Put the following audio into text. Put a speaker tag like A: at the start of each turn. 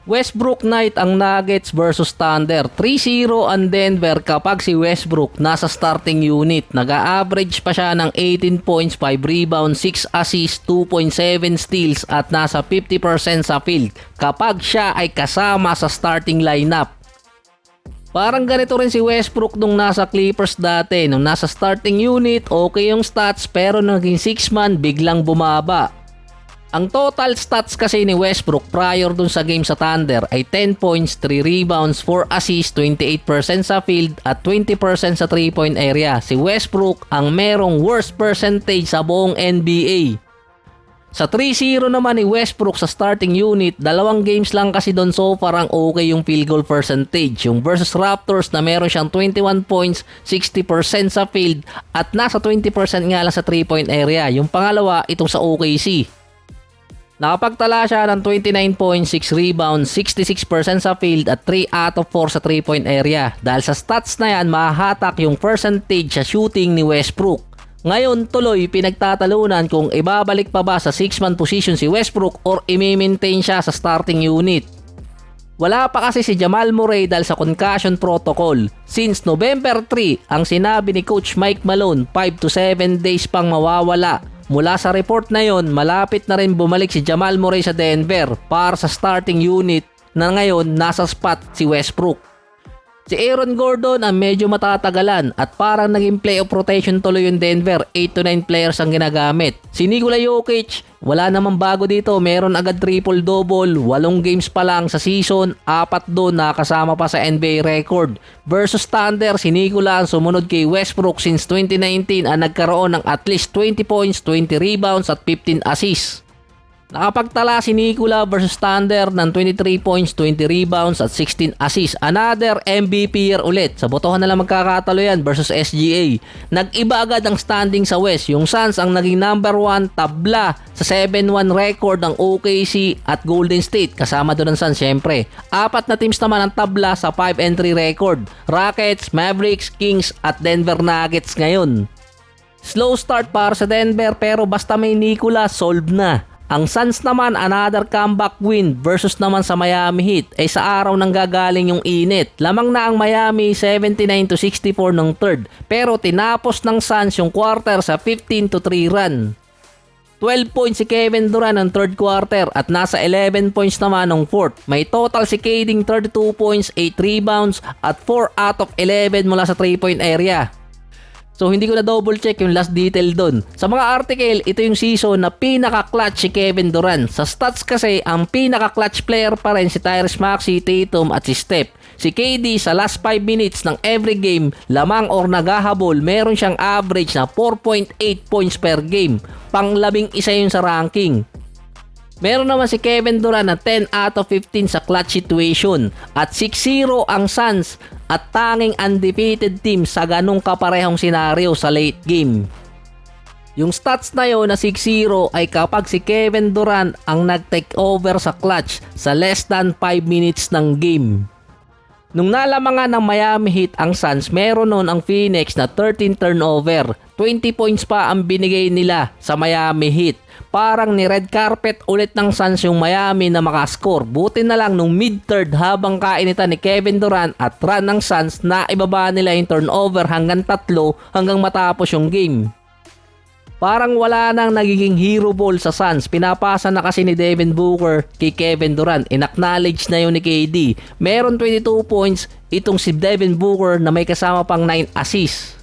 A: Westbrook night ang Nuggets versus Thunder. 3-0 ang Denver kapag si Westbrook nasa starting unit. Nag-a-average pa siya ng 18 points, 5 rebounds, 6 assists, 2.7 steals at nasa 50% sa field kapag siya ay kasama sa starting lineup. Parang ganito rin si Westbrook nung nasa Clippers dati. Nung nasa starting unit, okay yung stats pero naging 6-man biglang bumaba. Ang total stats kasi ni Westbrook prior dun sa game sa Thunder ay 10 points, 3 rebounds, 4 assists, 28% sa field at 20% sa 3-point area. Si Westbrook ang merong worst percentage sa buong NBA. Sa 3-0 naman ni Westbrook sa starting unit, 2 games lang kasi doon so far ang okay yung field goal percentage. Yung versus Raptors na meron siyang 21 points, 60% sa field at nasa 20% nga lang sa 3-point area. Yung pangalawa, itong sa OKC. Nakapagtala siya ng 29 points, 6 rebounds, 66% sa field at 3 out of 4 sa 3-point area. Dahil sa stats na yan, mahahatak yung percentage sa shooting ni Westbrook. Ngayon, tuloy pinagtatalunan kung ibabalik pa ba sa 6-man position si Westbrook or i-maintain siya sa starting unit. Wala pa kasi si Jamal Murray dahil sa concussion protocol. Since November 3, ang sinabi ni Coach Mike Malone, 5 to 7 days pang mawawala. Mula sa report na yon, malapit na rin bumalik si Jamal Murray sa Denver para sa starting unit na ngayon nasa spot si Westbrook. Si Aaron Gordon ang medyo matatagalan at parang naging playoff rotation tuloy yung Denver, 8 to 9 players ang ginagamit. Si Nikola Jokic, wala namang bago dito, meron agad triple-double, 8 games pa lang sa season, 4 doon nakasama pa sa NBA record. Versus Thunder, si Nikola ang sumunod kay Westbrook since 2019 ang nagkaroon ng at least 20 points, 20 rebounds at 15 assists. Nakapagtala si Nikola versus Thunder ng 23 points, 20 rebounds at 16 assists. Another MVP year ulit. Sa botohan na lang magkakatalo yan versus SGA. Nag-iba agad ang standing sa West. Yung Suns ang naging number 1 tabla sa 7-1 record ng OKC at Golden State. Kasama doon ang Suns syempre. 4 na teams naman ang tabla sa 5-3 record. Rockets, Mavericks, Kings at Denver Nuggets ngayon. Slow start para sa Denver pero basta may Nikola, solved na. Ang Suns naman another comeback win versus naman sa Miami Heat ay sa araw nang gagaling yung init. Lamang na ang Miami 79 to 64 ng third pero tinapos ng Suns yung quarter sa 15 to 3 run. 12 points si Kevin Durant ng third quarter at nasa 11 points naman ng fourth. May total si KD 32 points, 8 rebounds at 4 out of 11 mula sa 3-point area. So hindi ko na double check yung last detail doon. Sa mga article, ito yung season na pinaka-clutch si Kevin Durant. Sa stats kasi, ang pinaka-clutch player pa rin si Tyrese Maxey, Tatum at si Steph. Si KD sa last 5 minutes ng every game, lamang or naghahabol, meron siyang average na 4.8 points per game. Pang-11 yun sa ranking. Meron naman si Kevin Durant na 10 out of 15 sa clutch situation at 6-0 ang Suns at tanging undefeated team sa ganong kaparehong senaryo sa late game. Yung stats na yun na 6-0 ay kapag si Kevin Durant ang nag-take over sa clutch sa less than 5 minutes ng game. Nung nalamangan ng Miami Heat ang Suns, meron nun ang Phoenix na 13 turnover. 20 points pa ang binigay nila sa Miami Heat. Parang ni red carpet ulit ng Suns yung Miami na makascore. Buti na lang nung mid-third habang kainitan ni Kevin Durant at run ng Suns na ibaba nila yung turnover hanggang 3 hanggang matapos yung game. Parang wala nang nagiging hero ball sa Suns. Pinapasa na kasi ni Devin Booker kay Kevin Durant. In-acknowledge na yun ni KD. Meron 22 points itong si Devin Booker na may kasama pang 9 assists.